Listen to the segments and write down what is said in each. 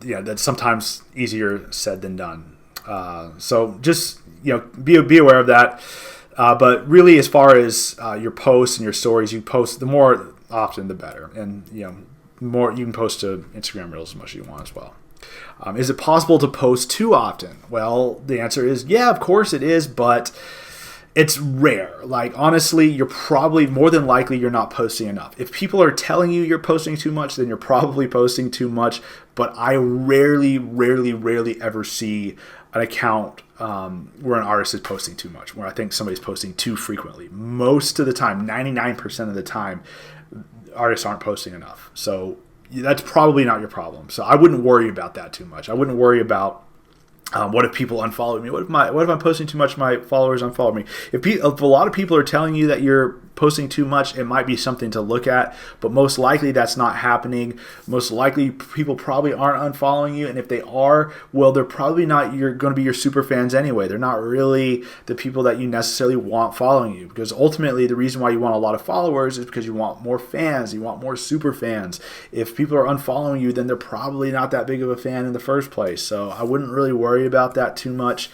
that's sometimes easier said than done. So just be aware of that. But really, as far as your posts and your stories, you post the more often the better, and more you can post to Instagram Reels as much as you want as well. Is it possible to post too often? Well, the answer is yeah, of course it is, but it's rare. Like, honestly, you're probably more than likely you're not posting enough. If people are telling you you're posting too much, then you're probably posting too much. But I rarely ever see an account where an artist is posting too much, where I think somebody's posting too frequently. Most of the time, 99% of the time, artists aren't posting enough. So that's probably not your problem. So I wouldn't worry about that too much. I wouldn't worry about what if people unfollow me? What if I'm posting too much? My followers unfollow me. If a lot of people are telling you that you're posting too much, it might be something to look at. But most likely that's not happening. Most likely people probably aren't unfollowing you, and if they are, well, they're probably not. You're going to be your super fans anyway. They're not really the people that you necessarily want following you, because ultimately the reason why you want a lot of followers is because you want more fans. You want more super fans. If people are unfollowing you, then they're probably not that big of a fan in the first place. So I wouldn't really worry about that too much.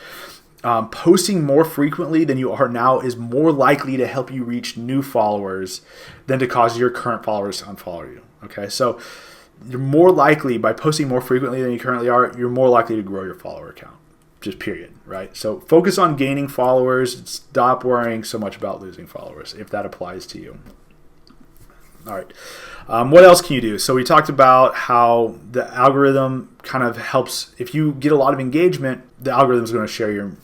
Posting more frequently than you are now is more likely to help you reach new followers than to cause your current followers to unfollow you. Okay, so you're more likely, by posting more frequently than you currently are, you're more likely to grow your follower count. Just period, right? So focus on gaining followers. Stop worrying so much about losing followers, if that applies to you. All right. What else can you do? So we talked about how the algorithm kind of helps. If you get a lot of engagement, the algorithm is going to share your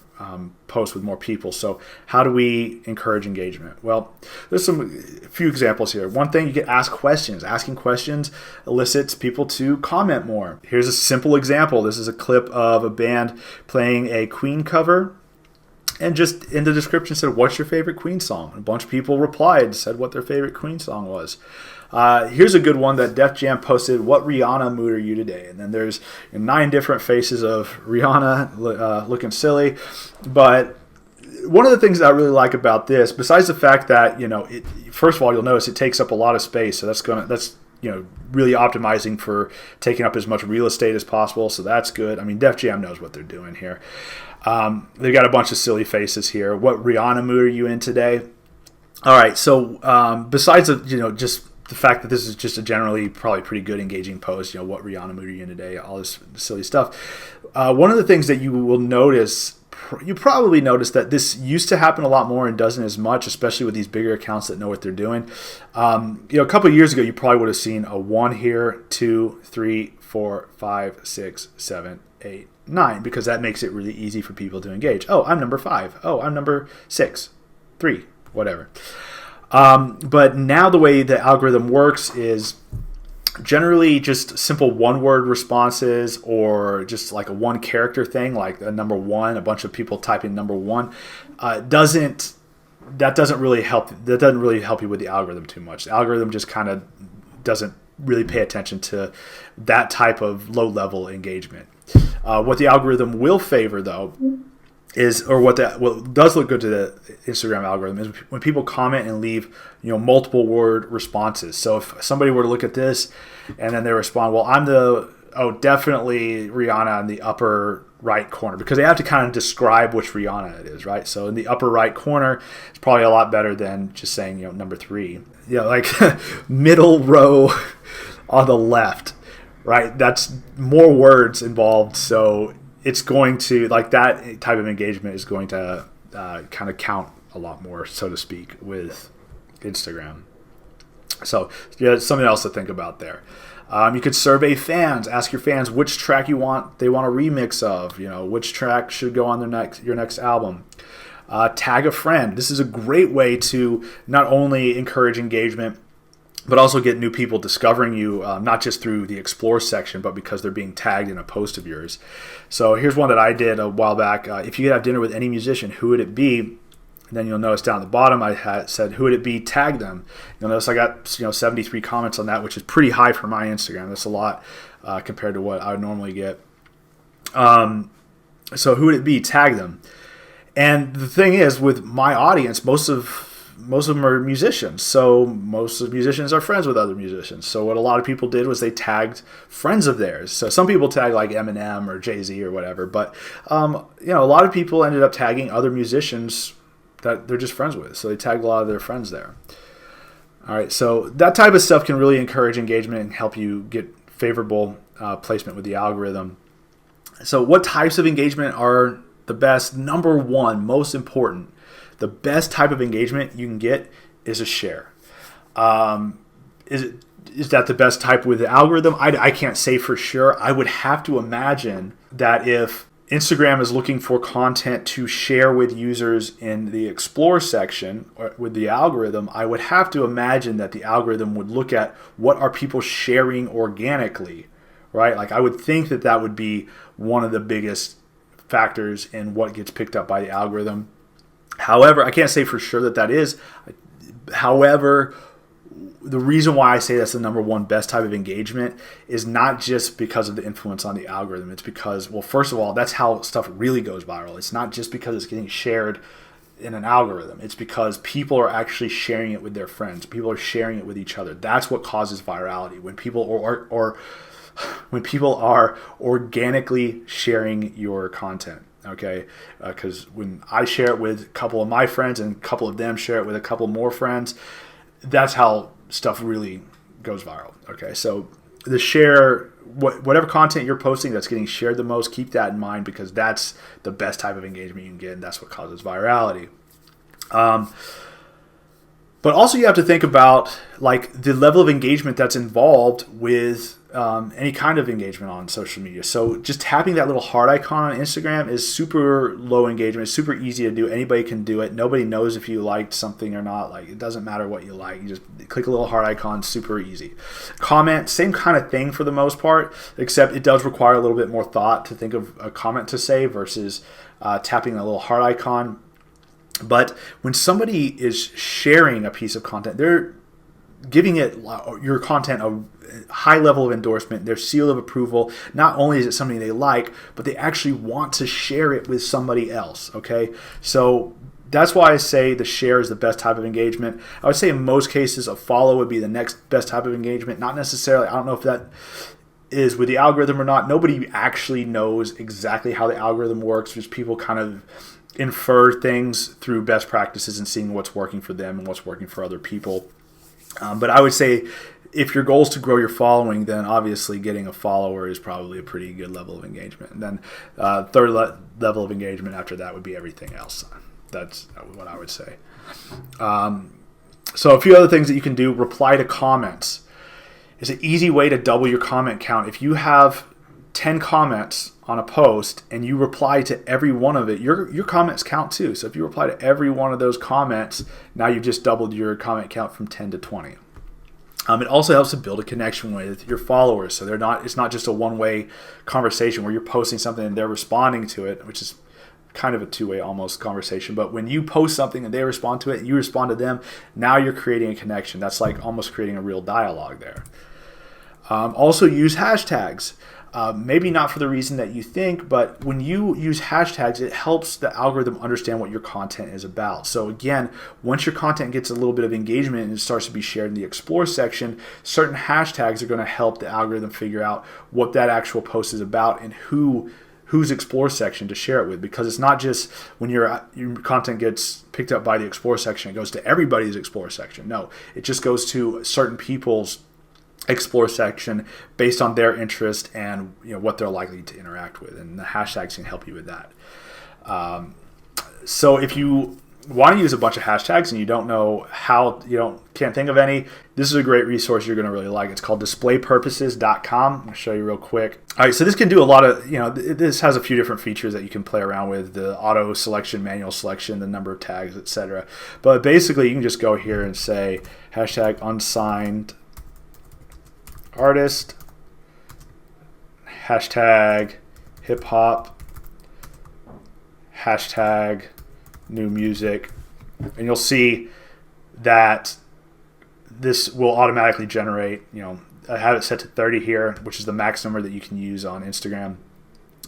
post with more people. So how do we encourage engagement? Well, there's a few examples here. One thing, you can ask questions. Asking questions elicits people to comment more. Here's a simple example. This is a clip of a band playing a Queen cover. And just in the description said, what's your favorite Queen song? A bunch of people replied, said what their favorite Queen song was. Here's a good one that Def Jam posted, what Rihanna mood are you today? And then there's 9 different faces of Rihanna looking silly. But one of the things that I really like about this, besides the fact that, first of all, you'll notice it takes up a lot of space. So that's really optimizing for taking up as much real estate as possible. So that's good. I mean, Def Jam knows what they're doing here. They've got a bunch of silly faces here. What Rihanna mood are you in today? All right. So besides just the fact that this is just a generally probably pretty good engaging post, what Rihanna mood are you in today? All this silly stuff. One of the things that you will notice, you probably noticed that this used to happen a lot more and doesn't as much, especially with these bigger accounts that know what they're doing. A couple of years ago, you probably would have seen a 1 here, 2, 3, 4, 5, 6, 7, 8, 9, because that makes it really easy for people to engage. Oh, I'm number 5. Oh, I'm number 6, 3, whatever. But now the way the algorithm works is generally just simple one-word responses, or just like a one-character thing, like a number 1. A bunch of people typing number 1 doesn't really help. That doesn't really help you with the algorithm too much. The algorithm just kind of doesn't really pay attention to that type of low-level engagement. What the algorithm will favor, though, is, or what does look good to the Instagram algorithm, is when people comment and leave multiple word responses. So if somebody were to look at this and then they respond, well, I'm definitely Rihanna in the upper right corner, because they have to kind of describe which Rihanna it is, right? So in the upper right corner, it's probably a lot better than just saying number 3. Like middle row on the left, right? That's more words involved, so it's going to, like, that type of engagement is going to kind of count a lot more, so to speak, with Instagram. So something else to think about there. You could survey fans, ask your fans which track they want a remix of, which track should go on your next album. Tag a friend. This is a great way to not only encourage engagement, but also get new people discovering you, not just through the explore section, but because they're being tagged in a post of yours. So here's one that I did a while back. If you could have dinner with any musician, who would it be? And then you'll notice down at the bottom I had said, who would it be? Tag them. You'll notice I got 73 comments on that, which is pretty high for my Instagram. That's a lot compared to what I would normally get. So who would it be? Tag them. And the thing is, with my audience, most of most of them are musicians. So most of the musicians are friends with other musicians. So what a lot of people did was they tagged friends of theirs. So some people tag like Eminem or Jay-Z or whatever. But, a lot of people ended up tagging other musicians that they're just friends with. So they tagged a lot of their friends there. All right, so that type of stuff can really encourage engagement and help you get favorable placement with the algorithm. So what types of engagement are the best? Number one, most important, the best type of engagement you can get is a share. Is that the best type with the algorithm? I can't say for sure. I would have to imagine that if Instagram is looking for content to share with users in the Explore section or with the algorithm, I would have to imagine that the algorithm would look at what are people sharing organically, right? Like I would think that would be one of the biggest factors in what gets picked up by the algorithm. However, I can't say for sure that is. However, the reason why I say that's the number one best type of engagement is not just because of the influence on the algorithm. It's because, well, first of all, that's how stuff really goes viral. It's not just because it's getting shared in an algorithm. It's because people are actually sharing it with their friends. People are sharing it with each other. That's what causes virality. When people when people are organically sharing your content. Okay, because when I share it with a couple of my friends and a couple of them share it with a couple more friends, that's how stuff really goes viral. Okay, so the share, whatever content you're posting that's getting shared the most, keep that in mind because that's the best type of engagement you can get, and that's what causes virality. But also you have to think about like the level of engagement that's involved with any kind of engagement on social media. So just tapping that little heart icon on Instagram is super low engagement. It's super easy to do. Anybody can do it. Nobody knows if you liked something or not. Like it doesn't matter what you like. You just click a little heart icon, super easy. Comment, same kind of thing for the most part, except it does require a little bit more thought to think of a comment to say versus tapping a little heart icon. But when somebody is sharing a piece of content, they're giving your content a high level of endorsement, their seal of approval. Not only is it something they like, but they actually want to share it with somebody else. Okay, so that's why I say the share is the best type of engagement. I would say in most cases a follow would be the next best type of engagement. Not necessarily, I don't know if that is with the algorithm or not. Nobody actually knows exactly how the algorithm works. Just people kind of infer things through best practices and seeing what's working for them and what's working for other people. But I would say if your goal is to grow your following, then obviously getting a follower is probably a pretty good level of engagement. And then third level of engagement after that would be everything else. That's what I would say. So a few other things that you can do. Reply to comments. It's an easy way to double your comment count. If you have 10 comments on a post and you reply to every one of it, your comments count too. So if you reply to every one of those comments, now you've just doubled your comment count from 10 to 20. It also helps to build a connection with your followers. So it's not just a one-way conversation where you're posting something and they're responding to it, which is kind of a two-way almost conversation. But when you post something and they respond to it and you respond to them, now you're creating a connection. That's like almost creating a real dialogue there. Also use hashtags. Maybe not for the reason that you think, but when you use hashtags, it helps the algorithm understand what your content is about. So again, once your content gets a little bit of engagement and it starts to be shared in the Explore section, certain hashtags are going to help the algorithm figure out what that actual post is about and whose Explore section to share it with. Because it's not just when your content gets picked up by the Explore section, it goes to everybody's Explore section. No, it just goes to certain people's Explore section based on their interest and what they're likely to interact with, and the hashtags can help you with that. So if you want to use a bunch of hashtags and you don't know how, can't think of any, this is a great resource you're going to really like. It's called displaypurposes.com. I'm going to show you real quick. All right, so this can do a lot of, this has a few different features that you can play around with, the auto selection, manual selection, the number of tags, etc. But basically you can just go here and say hashtag unsigned artist, hashtag hip hop, hashtag new music, and you'll see that this will automatically generate, I have it set to 30 here, which is the max number that you can use on Instagram,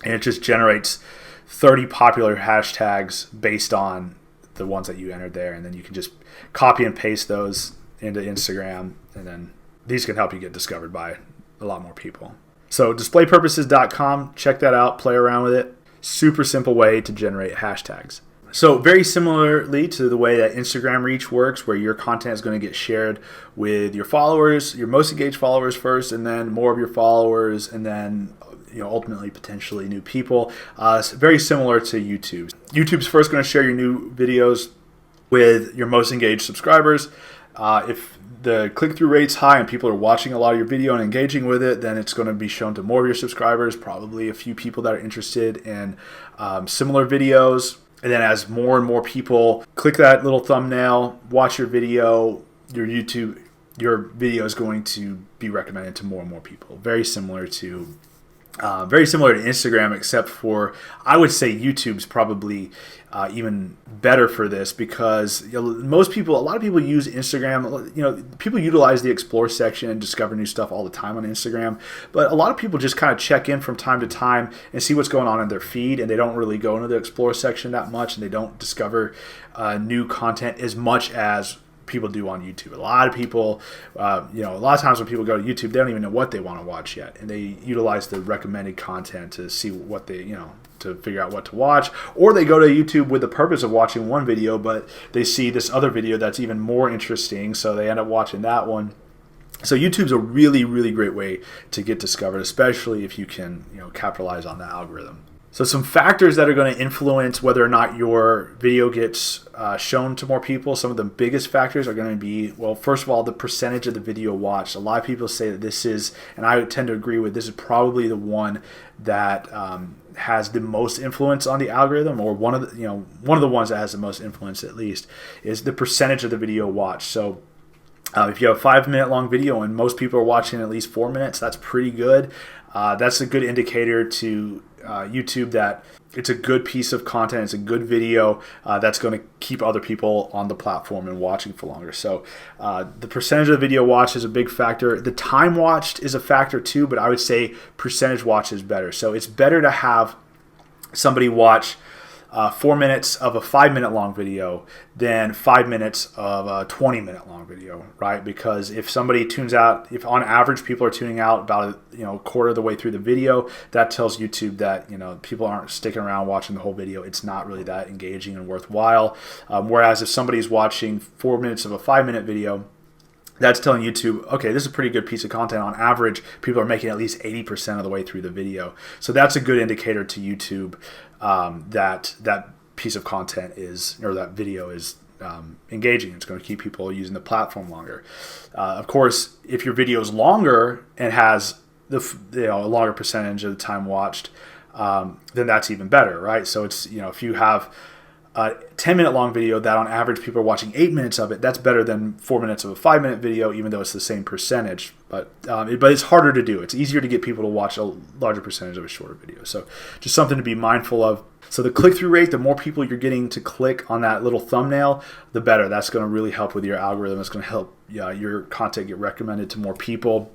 and it just generates 30 popular hashtags based on the ones that you entered there, and then you can just copy and paste those into Instagram, and then these can help you get discovered by a lot more people. So displaypurposes.com, check that out, play around with it. Super simple way to generate hashtags. So very similarly to the way that Instagram reach works, where your content is going to get shared with your followers, your most engaged followers first, and then more of your followers, and then ultimately potentially new people. It's very similar to YouTube. YouTube's first going to share your new videos with your most engaged subscribers. If the click-through rate's high and people are watching a lot of your video and engaging with it, then it's going to be shown to more of your subscribers, probably a few people that are interested in similar videos. And then as more and more people click that little thumbnail, watch your video, your video is going to be recommended to more and more people. Very similar to Instagram, except for, I would say YouTube's probably even better for this, because a lot of people use Instagram. People utilize the explore section and discover new stuff all the time on Instagram, but a lot of people just kind of check in from time to time and see what's going on in their feed, and they don't really go into the explore section that much, and they don't discover new content as much as people do on YouTube. A lot of people, a lot of times when people go to YouTube, they don't even know what they want to watch yet, and they utilize the recommended content to see what they, to figure out what to watch, or they go to YouTube with the purpose of watching one video, but they see this other video that's even more interesting, so they end up watching that one. So YouTube's a really, really great way to get discovered, especially if you can, capitalize on the algorithm. So some factors that are going to influence whether or not your video gets shown to more people, some of the biggest factors are going to be, well, first of all, the percentage of the video watched. A lot of people say that this is, and I tend to agree with, this is probably the one that has the most influence on the algorithm, or one of the ones that has the most influence, at least, is the percentage of the video watched. So if you have a 5-minute long video and most people are watching at least 4 minutes, that's pretty good. That's a good indicator to YouTube that it's a good piece of content, it's a good video that's going to keep other people on the platform and watching for longer. So the percentage of the video watched is a big factor. The time watched is a factor too, but I would say percentage watched is better. So it's better to have somebody watch 4 minutes of a 5-minute long video than 5 minutes of a 20-minute long video, right? Because if somebody tunes out, if on average people are tuning out about a quarter of the way through the video, that tells YouTube that people aren't sticking around watching the whole video. It's not really that engaging and worthwhile. Whereas if somebody's watching 4 minutes of a 5-minute video, that's telling YouTube, okay, this is a pretty good piece of content. On average, people are making at least 80% of the way through the video. So that's a good indicator to YouTube that piece of content that video is engaging. It's going to keep people using the platform longer. Of course, if your video is longer and has a longer percentage of the time watched, then that's even better, right? So it's if you have a 10-minute long video that on average people are watching 8 minutes of it, that's better than 4 minutes of a 5-minute video, even though it's the same percentage. But it's harder to do. It's easier to get people to watch a larger percentage of a shorter video. So just something to be mindful of. So the click-through rate, the more people you're getting to click on that little thumbnail, the better. That's going to really help with your algorithm. It's going to help your content get recommended to more people.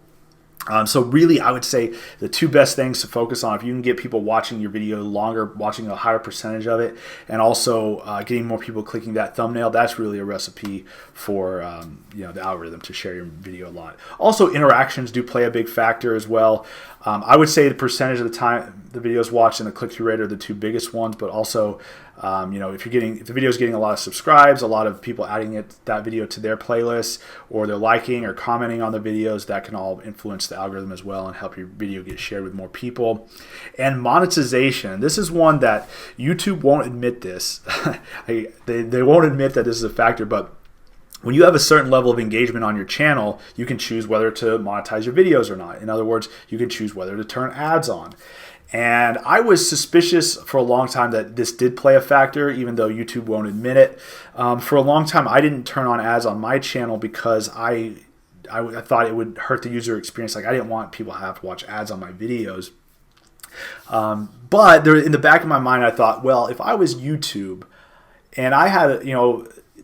So really, I would say the two best things to focus on, if you can get people watching your video longer, watching a higher percentage of it, and also getting more people clicking that thumbnail, that's really a recipe for the algorithm to share your video a lot. Also, interactions do play a big factor as well. I would say the percentage of the time the videos watched and the click-through rate are the two biggest ones, but also if the video is getting a lot of subscribes, a lot of people adding that video to their playlists, or they're liking or commenting on the videos, that can all influence the algorithm as well and help your video get shared with more people. And monetization, this is one that YouTube won't admit this. They won't admit that this is a factor, but when you have a certain level of engagement on your channel, you can choose whether to monetize your videos or not. In other words, you can choose whether to turn ads on. And I was suspicious for a long time that this did play a factor, even though YouTube won't admit it. For a long time, I didn't turn on ads on my channel because I thought it would hurt the user experience. Like, I didn't want people to have to watch ads on my videos. But in the back of my mind, I thought, well, if I was YouTube and I had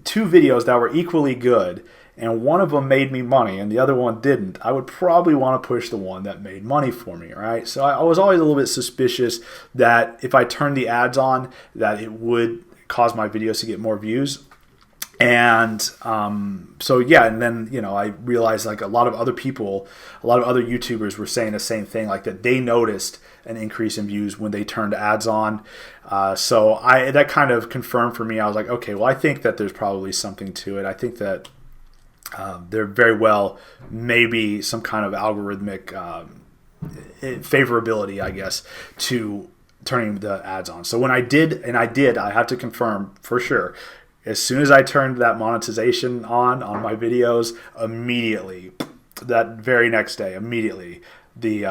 two videos that were equally good, and one of them made me money and the other one didn't, I would probably want to push the one that made money for me, right? So I was always a little bit suspicious that if I turned the ads on, that it would cause my videos to get more views. And so yeah, and then I realized like a lot of other YouTubers were saying the same thing, like that they noticed an increase in views when they turned ads on. So that kind of confirmed for me. I was like, okay, well, I think that there's probably something to it. I think that there very well maybe some kind of algorithmic favorability, I guess, to turning the ads on. So when I did, I have to confirm for sure, as soon as I turned that monetization on my videos, immediately, that very next day, immediately, the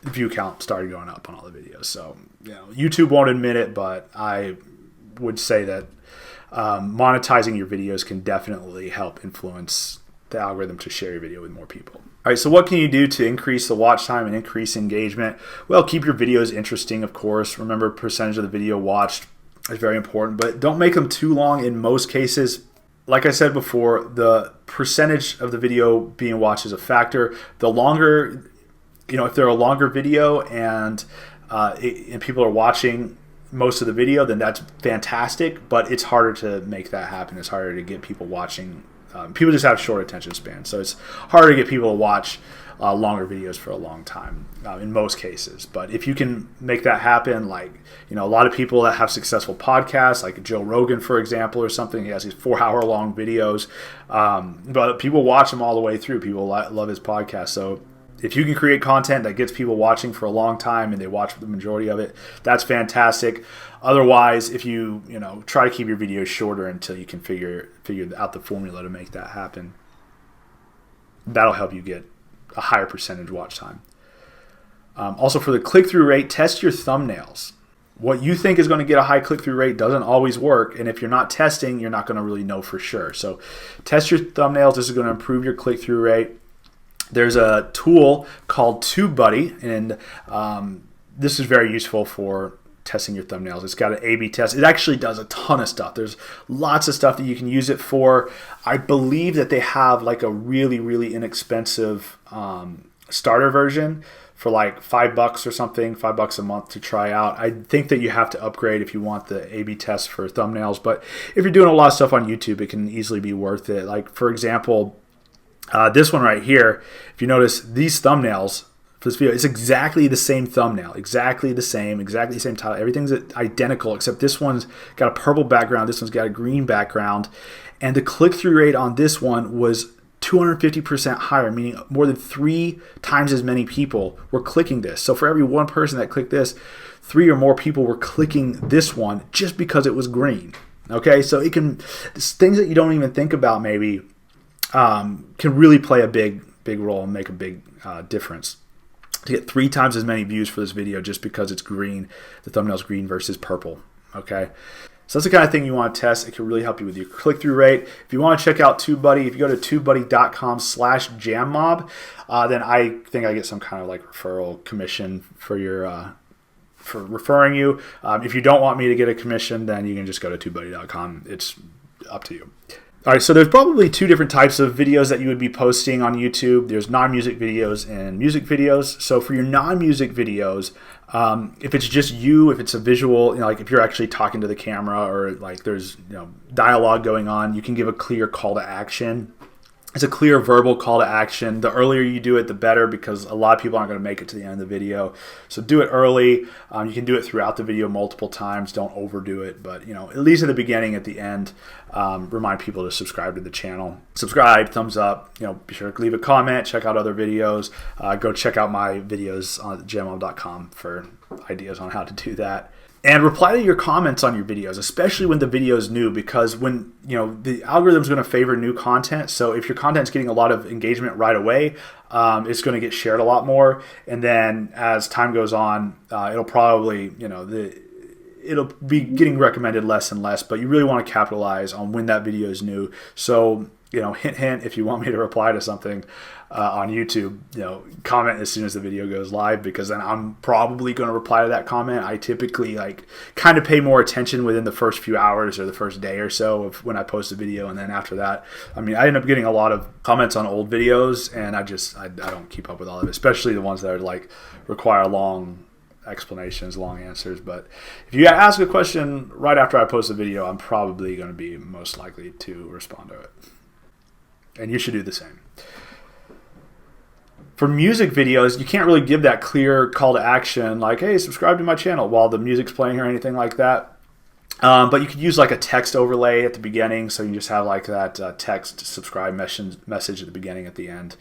view count started going up on all the videos. So, YouTube won't admit it, but I would say that monetizing your videos can definitely help influence the algorithm to share your video with more people. All right, so what can you do to increase the watch time and increase engagement? Well, keep your videos interesting, of course. Remember, percentage of the video watched is very important, but don't make them too long in most cases. Like I said before, the percentage of the video being watched is a factor. The longer, if they're a longer video and people are watching most of the video, then that's fantastic, but it's harder to make that happen. It's harder to get people watching. People just have short attention spans, so it's harder to get people to watch longer videos for a long time in most cases. But if you can make that happen, like a lot of people that have successful podcasts, like Joe Rogan, for example, or something, he has these 4-hour-long videos, but people watch them all the way through. People love his podcast. So if you can create content that gets people watching for a long time and they watch the majority of it, that's fantastic. Otherwise, if you try to keep your videos shorter until you can figure out the formula to make that happen, that'll help you get a higher percentage watch time. Also, for the click-through rate, test your thumbnails. What you think is going to get a high click-through rate doesn't always work, and if you're not testing, you're not going to really know for sure. So test your thumbnails. This is going to improve your click-through rate. There's a tool called TubeBuddy, and this is very useful for testing your thumbnails. It's got an A/B test. It actually does a ton of stuff. There's lots of stuff that you can use it for. I believe that they have like a really, really inexpensive starter version for like $5 or something, $5 a month to try out. I think that you have to upgrade if you want the A/B test for thumbnails, but if you're doing a lot of stuff on YouTube, it can easily be worth it. Like, for example, this one right here, if you notice these thumbnails for this video, it's exactly the same thumbnail, exactly the same title. Everything's identical, except this one's got a purple background, this one's got a green background, and the click-through rate on this one was 250% higher, meaning more than 3 times as many people were clicking this. So for every one person that clicked this, 3 or more people were clicking this one just because it was green. Okay, so things that you don't even think about maybe can really play a big role and make a big difference. To get 3 times as many views for this video just because it's green, the thumbnail's green versus purple. Okay, so that's the kind of thing you want to test. It can really help you with your click-through rate. If you want to check out TubeBuddy, if you go to tubebuddy.com/jammob, then I think I get some kind of like referral commission for your for referring you. If you don't want me to get a commission, then you can just go to tubebuddy.com. It's up to you. All right, so there's probably 2 different types of videos that you would be posting on YouTube. There's non-music videos and music videos. So for your non-music videos, if it's just you, if it's a visual, like if you're actually talking to the camera or like there's dialogue going on, you can give a clear call to action. It's a clear verbal call to action. The earlier you do it, the better, because a lot of people aren't going to make it to the end of the video. So do it early. You can do it throughout the video multiple times. Don't overdo it, but at least at the beginning, at the end, remind people to subscribe to the channel. Subscribe, thumbs up. Be sure to leave a comment. Check out other videos. Go check out my videos on jammob.com for ideas on how to do that. And reply to your comments on your videos, especially when the video is new, because when the algorithm is going to favor new content. So if your content is getting a lot of engagement right away, it's going to get shared a lot more. And then as time goes on, it'll probably it'll be getting recommended less and less. But you really want to capitalize on when that video is new. So hint, hint, if you want me to reply to something on YouTube, comment as soon as the video goes live, because then I'm probably going to reply to that comment. I typically kind of pay more attention within the first few hours or the first day or so of when I post a video, and then after that, I end up getting a lot of comments on old videos, and I don't keep up with all of it, especially the ones that are require long explanations, long answers. But if you ask a question right after I post a video, I'm probably going to be most likely to respond to it. And you should do the same. For music videos, you can't really give that clear call to action like, hey, subscribe to my channel while the music's playing or anything like that. But you could use like a text overlay at the beginning, so you just have like that text subscribe message at the beginning, at the end,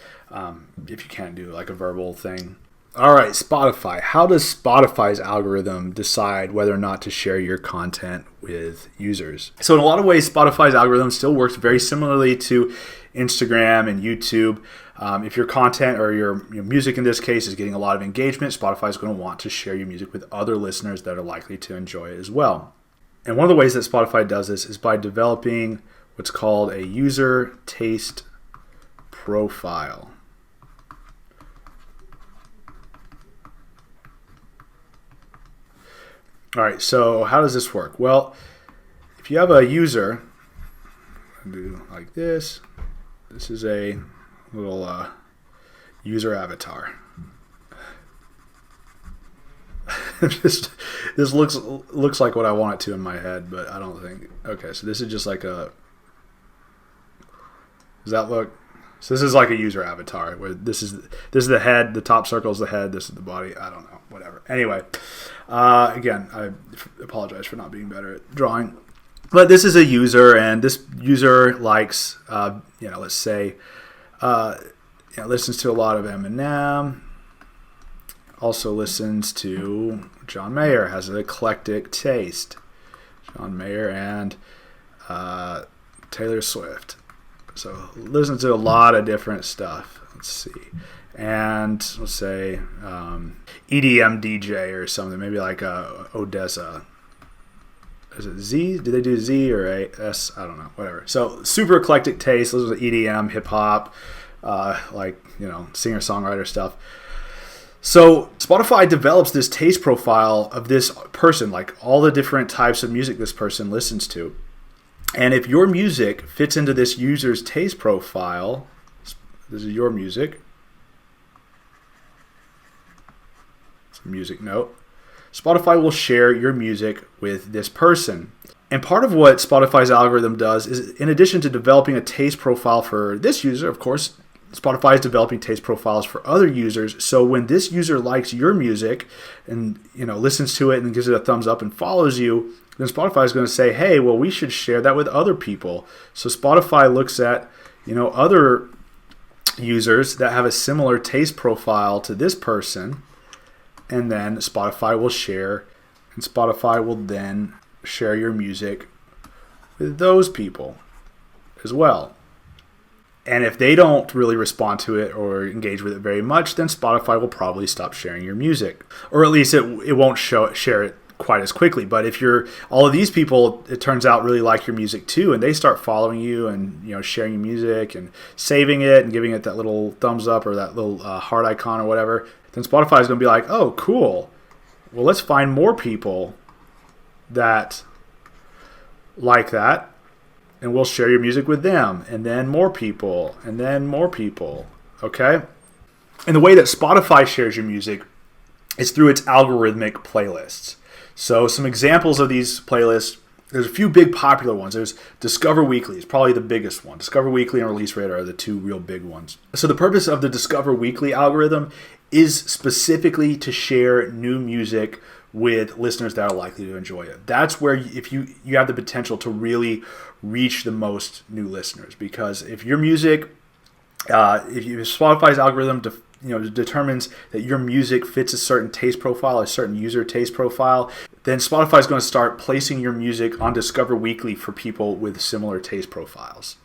if you can't do like a verbal thing. All right, Spotify. How does Spotify's algorithm decide whether or not to share your content with users? So in a lot of ways, Spotify's algorithm still works very similarly to Instagram and YouTube. If your content or your music in this case is getting a lot of engagement, Spotify is going to want to share your music with other listeners that are likely to enjoy it as well. And one of the ways that Spotify does this is by developing what's called a user taste profile. All right, so how does this work? Well, if you have a user, I'll do like this. This is a little user avatar. This looks like what I want it to in my head, but I don't think. Okay, so this is just like a. Does that look? So this is like a user avatar where this is the head, the top circle is the head, this is the body. I don't know, whatever. Anyway, again, I apologize for not being better at drawing, but this is a user, and this user likes, let's say, listens to a lot of Eminem. Also listens to John Mayer, has an eclectic taste. John Mayer and Taylor Swift. So listens to a lot of different stuff. Let's see. And let's say EDM DJ or something, maybe like Odessa. Is it Z? Did they do Z or S? I don't know. Whatever. So super eclectic taste. Listens to EDM, hip hop, singer-songwriter stuff. So Spotify develops this taste profile of this person, like all the different types of music this person listens to. And if your music fits into this user's taste profile, this is your music. It's a music note. Spotify will share your music with this person. And part of what Spotify's algorithm does is, in addition to developing a taste profile for this user, of course, Spotify is developing taste profiles for other users. So when this user likes your music and listens to it and gives it a thumbs up and follows you, then Spotify is going to say, hey, well, we should share that with other people. So Spotify looks at other users that have a similar taste profile to this person, and then Spotify will share, and Spotify will then share your music with those people as well. And if they don't really respond to it or engage with it very much, then Spotify will probably stop sharing your music. Or at least it won't share it quite as quickly. But if all of these people, it turns out, really like your music too, and they start following you and sharing your music and saving it and giving it that little thumbs up or that little heart icon or whatever, then Spotify is going to be like, oh, cool. Well, let's find more people that like that, and we'll share your music with them, and then more people, and then more people, okay? And the way that Spotify shares your music is through its algorithmic playlists. So some examples of these playlists, there's a few big popular ones. There's Discover Weekly is probably the biggest one. Discover Weekly and Release Radar are the two real big ones. So the purpose of the Discover Weekly algorithm is specifically to share new music with listeners that are likely to enjoy it. That's where if you have the potential to really reach the most new listeners, because if your music, if Spotify's algorithm determines that your music fits a certain taste profile, a certain user taste profile, then Spotify is going to start placing your music on Discover Weekly for people with similar taste profiles.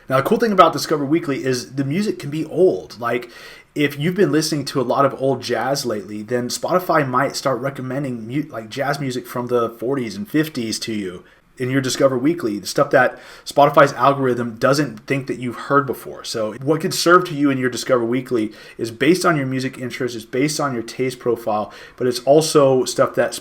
Now, the cool thing about Discover Weekly is the music can be old. Like, if you've been listening to a lot of old jazz lately, then Spotify might start recommending jazz music from the 40s and 50s to you in your Discover Weekly, the stuff that Spotify's algorithm doesn't think that you've heard before. So what could serve to you in your Discover Weekly is based on your music interests, it's based on your taste profile, but it's also stuff that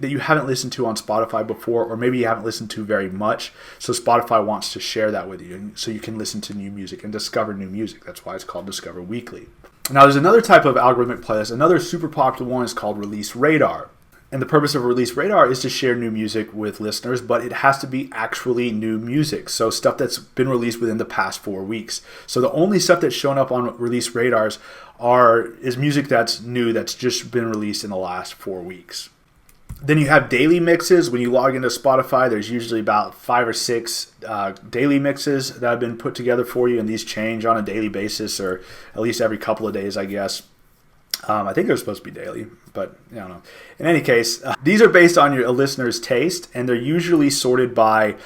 you haven't listened to on Spotify before, or maybe you haven't listened to very much. So Spotify wants to share that with you, so you can listen to new music and discover new music. That's why it's called Discover Weekly. Now, there's another type of algorithmic playlist. Another super popular one is called Release Radar. And the purpose of Release Radar is to share new music with listeners, but it has to be actually new music. So stuff that's been released within the past 4 weeks. So the only stuff that's shown up on Release Radars is music that's new, that's just been released in the last 4 weeks. Then you have daily mixes. When you log into Spotify, there's usually about 5 or 6 daily mixes that have been put together for you, and these change on a daily basis, or at least every couple of days, I guess. I think they're supposed to be daily, but I don't know. In any case, these are based on a listener's taste, and they're usually sorted by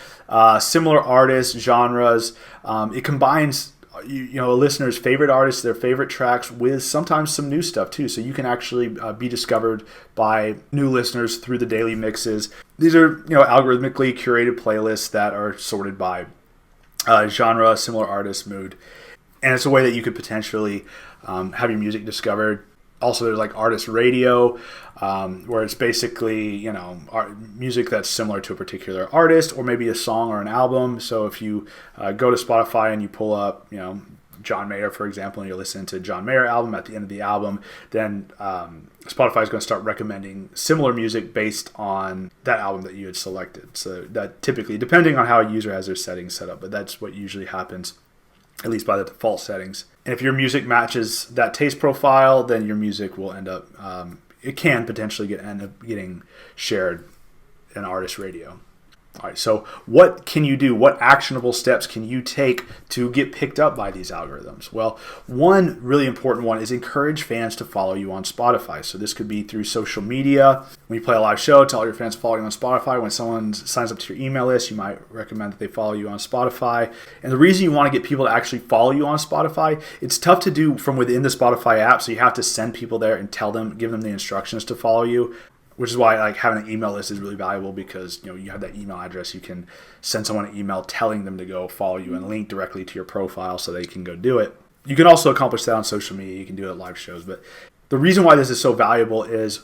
similar artists, genres. It combines a listener's favorite artists, their favorite tracks, with sometimes some new stuff too. So you can actually be discovered by new listeners through the daily mixes. These are algorithmically curated playlists that are sorted by genre, similar artist, mood, and it's a way that you could potentially have your music discovered. Also, there's like artist radio, where it's basically music that's similar to a particular artist, or maybe a song or an album. So if you go to Spotify and you pull up, John Mayer, for example, and you're listening to a John Mayer album, at the end of the album, then Spotify is going to start recommending similar music based on that album that you had selected. So that typically, depending on how a user has their settings set up, but that's what usually happens, at least by the default settings. And if your music matches that taste profile, then your music will end up, it can potentially end up getting shared in artist radio. All right, so what can you do? What actionable steps can you take to get picked up by these algorithms? Well, one really important one is encourage fans to follow you on Spotify. So this could be through social media. When you play a live show, tell your fans to follow you on Spotify. When someone signs up to your email list, you might recommend that they follow you on Spotify. And the reason you want to get people to actually follow you on Spotify, it's tough to do from within the Spotify app, so you have to send people there and give them the instructions to follow you. Which is why having an email list is really valuable, because you have that email address. You can send someone an email telling them to go follow you and link directly to your profile so they can go do it. You can also accomplish that on social media. You can do it at live shows. But the reason why this is so valuable is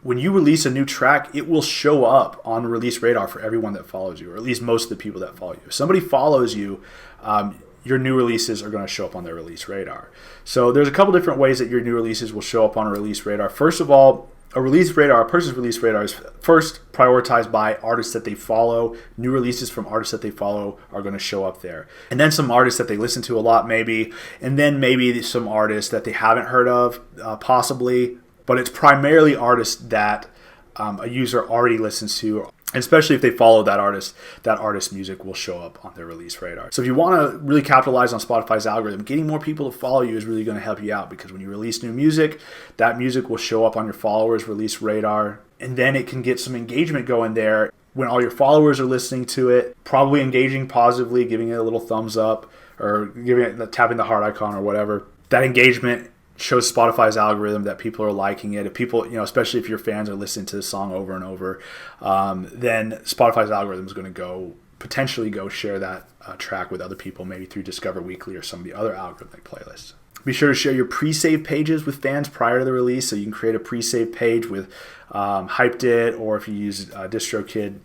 when you release a new track, it will show up on Release Radar for everyone that follows you, or at least most of the people that follow you. If somebody follows you, your new releases are going to show up on their Release Radar. So there's a couple different ways that your new releases will show up on a Release Radar. First of all, a person's Release Radar is first prioritized by artists that they follow. New releases from artists that they follow are going to show up there. And then some artists that they listen to a lot, maybe. And then maybe some artists that they haven't heard of, possibly. But it's primarily artists that a user already listens to. Especially if they follow that artist's music will show up on their Release Radar. So if you want to really capitalize on Spotify's algorithm, getting more people to follow you is really going to help you out, because when you release new music, that music will show up on your followers' Release Radar, and then it can get some engagement going there. When all your followers are listening to it, probably engaging positively, giving it a little thumbs up, or tapping the heart icon or whatever, that engagement shows Spotify's algorithm that people are liking it. If people, especially if your fans are listening to the song over and over, then Spotify's algorithm is going to potentially go share that track with other people, maybe through Discover Weekly or some of the other algorithmic playlists. Be sure to share your pre-save pages with fans prior to the release. So you can create a pre-save page with Hyped It, or if you use DistroKid,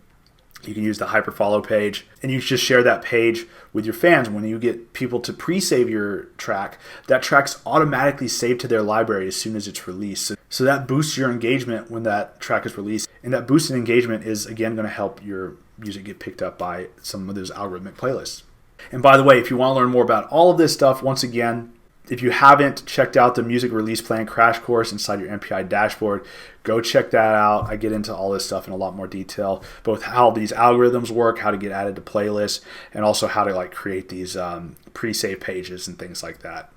you can use the Hyperfollow page, and you just share that page with your fans. When you get people to pre-save your track, that track's automatically saved to their library as soon as it's released. So that boosts your engagement when that track is released. And that boosted engagement is, again, going to help your music get picked up by some of those algorithmic playlists. And by the way, if you want to learn more about all of this stuff, once again, if you haven't checked out the Music Release Plan Crash Course inside your MPI dashboard, go check that out. I get into all this stuff in a lot more detail, both how these algorithms work, how to get added to playlists, and also how to create these pre-save pages and things like that.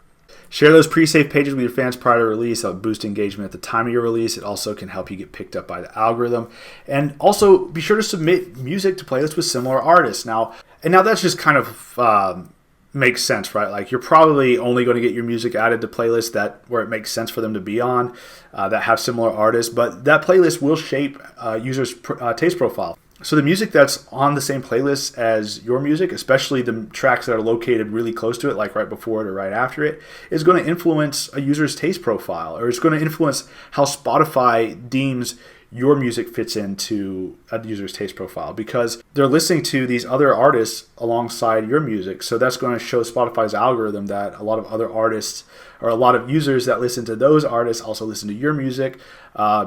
Share those pre-save pages with your fans prior to release. That'll boost engagement at the time of your release. It also can help you get picked up by the algorithm. And also be sure to submit music to playlists with similar artists. Now that's just kind of makes sense, right? You're probably only going to get your music added to playlists where it makes sense for them to be on, that have similar artists, but that playlist will shape users' taste profile. So the music that's on the same playlist as your music, especially the tracks that are located really close to it, like right before it or right after it, is going to influence a user's taste profile, or it's going to influence how Spotify deems your music fits into a user's taste profile, because they're listening to these other artists alongside your music. So that's going to show Spotify's algorithm that a lot of other artists, or a lot of users that listen to those artists, also listen to your music,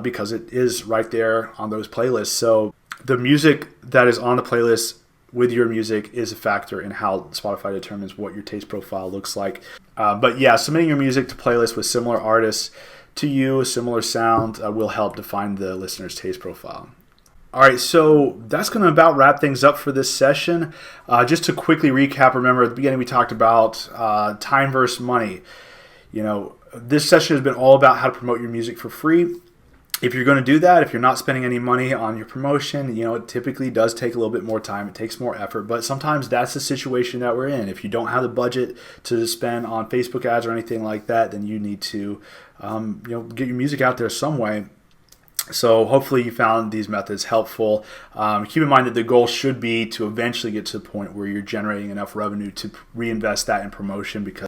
because it is right there on those playlists. So the music that is on the playlist with your music is a factor in how Spotify determines what your taste profile looks like. But yeah, submitting your music to playlists with similar artists to you, a similar sound, will help define the listener's taste profile. All right, so that's going to about wrap things up for this session. Just to quickly recap, remember at the beginning we talked about time versus money. This session has been all about how to promote your music for free. If you're going to do that, if you're not spending any money on your promotion, it typically does take a little bit more time. It takes more effort, but sometimes that's the situation that we're in. If you don't have the budget to spend on Facebook ads or anything like that, then you need to, get your music out there some way. So hopefully you found these methods helpful. Keep in mind that the goal should be to eventually get to the point where you're generating enough revenue to reinvest that in promotion, because